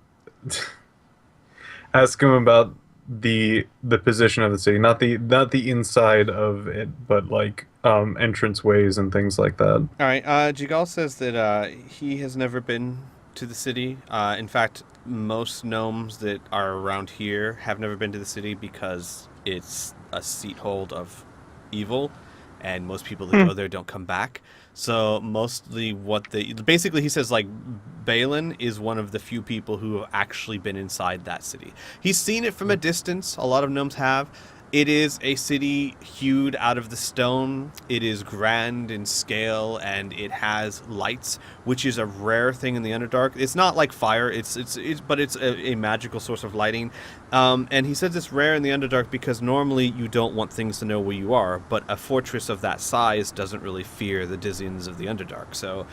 about the position of the city, not the inside of it, but like entrance ways and things like that. All right. Jigal says that he has never been to the city. In fact, most gnomes that are around here have never been to the city because it's a seathold of evil, and most people that go there don't come back. So mostly basically he says like Balin is one of the few people who have actually been inside that city. He's seen it from a distance. A lot of gnomes have. It is a city hewed out of the stone. It is grand in scale, and it has lights, which is a rare thing in the Underdark. It's not like fire, but it's a magical source of lighting. And he says it's rare in the Underdark because normally you don't want things to know where you are, but a fortress of that size doesn't really fear the dizziness of the Underdark. So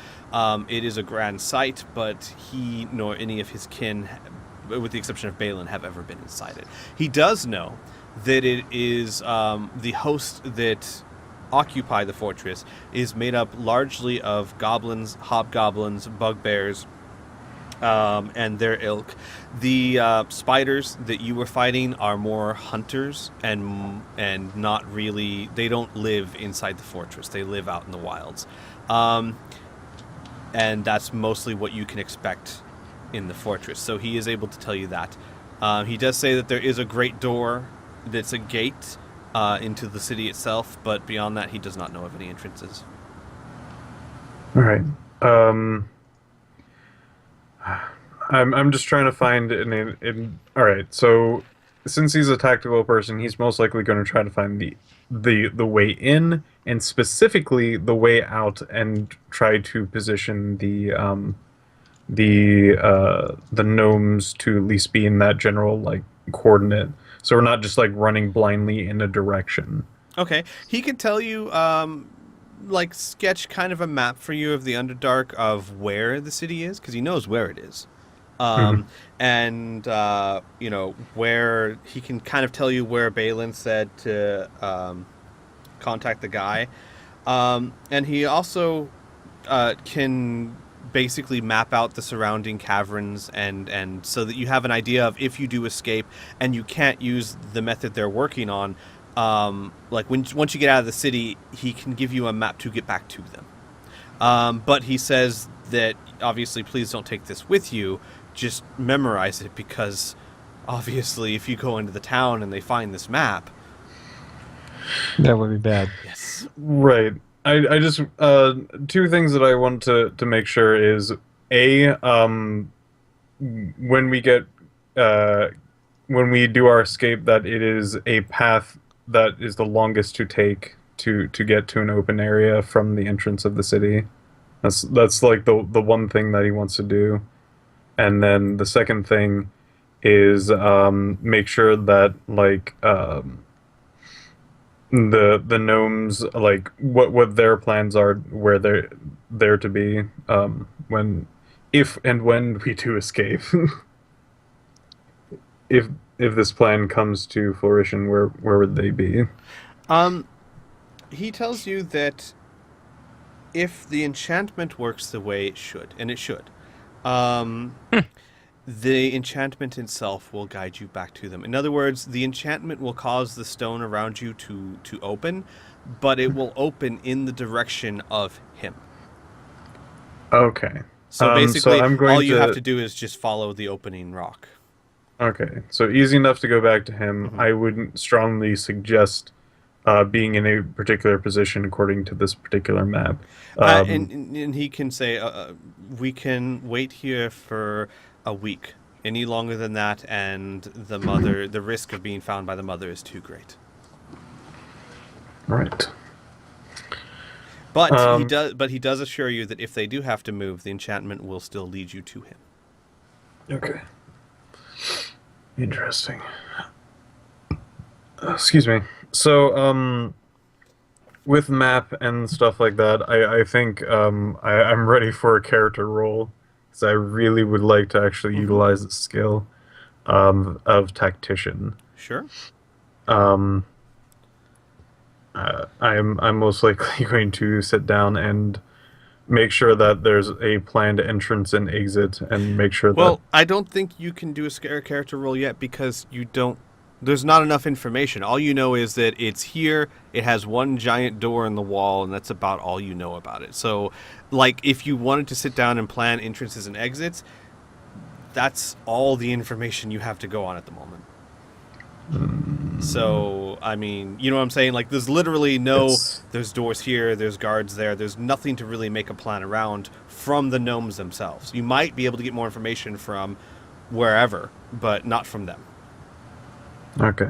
it is a grand sight, but he nor any of his kin, with the exception of Balin, have ever been inside it. He does know that it is the host that occupy the fortress is made up largely of goblins, hobgoblins, bugbears, and their ilk. The spiders that you were fighting are more hunters and not really. They don't live inside the fortress. They live out in the wilds, and that's mostly what you can expect in the fortress. So he is able to tell you that. He does say that there is a great door that's a gate into the city itself, but beyond that, he does not know of any entrances. All right. I'm just trying to find all right. So since he's a tactical person, he's most likely going to try to find the way in, and specifically the way out, and try to position the gnomes to at least be in that general like coordinate. So we're not just like running blindly in a direction. Okay. He can tell you, like sketch kind of a map for you of the Underdark of where the city is, because he knows where it is. And, you know, where he can kind of tell you where Balin said to contact the guy. And he also can basically map out the surrounding caverns and so that you have an idea of if you do escape and you can't use the method they're working on, like once you get out of the city, he can give you a map to get back to them. But he says that obviously please don't take this with you, just memorize it, because obviously if you go into the town and they find this map, that would be bad. Yes. Right. I just two things that I want to make sure is when we get when we do our escape, that it is a path that is the longest to take to get to an open area from the entrance of the city. That's like the one thing that he wants to do. And then the second thing is make sure that like the gnomes, like what their plans are, where they're to be if and when we do escape. if this plan comes to fruition, where would they be? He tells you that if the enchantment works the way it should, and it should, the enchantment itself will guide you back to them. In other words, the enchantment will cause the stone around you to open, but it will open in the direction of him. Okay. So basically, I'm going all you have to do is just follow the opening rock. Okay, so easy enough to go back to him. I wouldn't strongly suggest being in a particular position according to this particular map. And he can say, we can wait here for a week. Any longer than that, and the risk of being found by the mother is too great. Right. But he does assure you that if they do have to move, the enchantment will still lead you to him. Okay. Interesting. Excuse me. So, with map and stuff like that, I think I'm ready for a character role, because I really would like to actually utilize the skill of tactician. Sure. I'm most likely going to sit down and make sure that there's a planned entrance and exit, and make sure that... Well, I don't think you can do a character role yet, because there's not enough information. All you know is that it's here, it has one giant door in the wall, and that's about all you know about it. So, like, if you wanted to sit down and plan entrances and exits, that's all the information you have to go on at the moment. So, I mean, you know what I'm saying? Like, there's literally no, It's- there's doors here, there's guards there, there's nothing to really make a plan around from the gnomes themselves. You might be able to get more information from wherever, but not from them. Okay.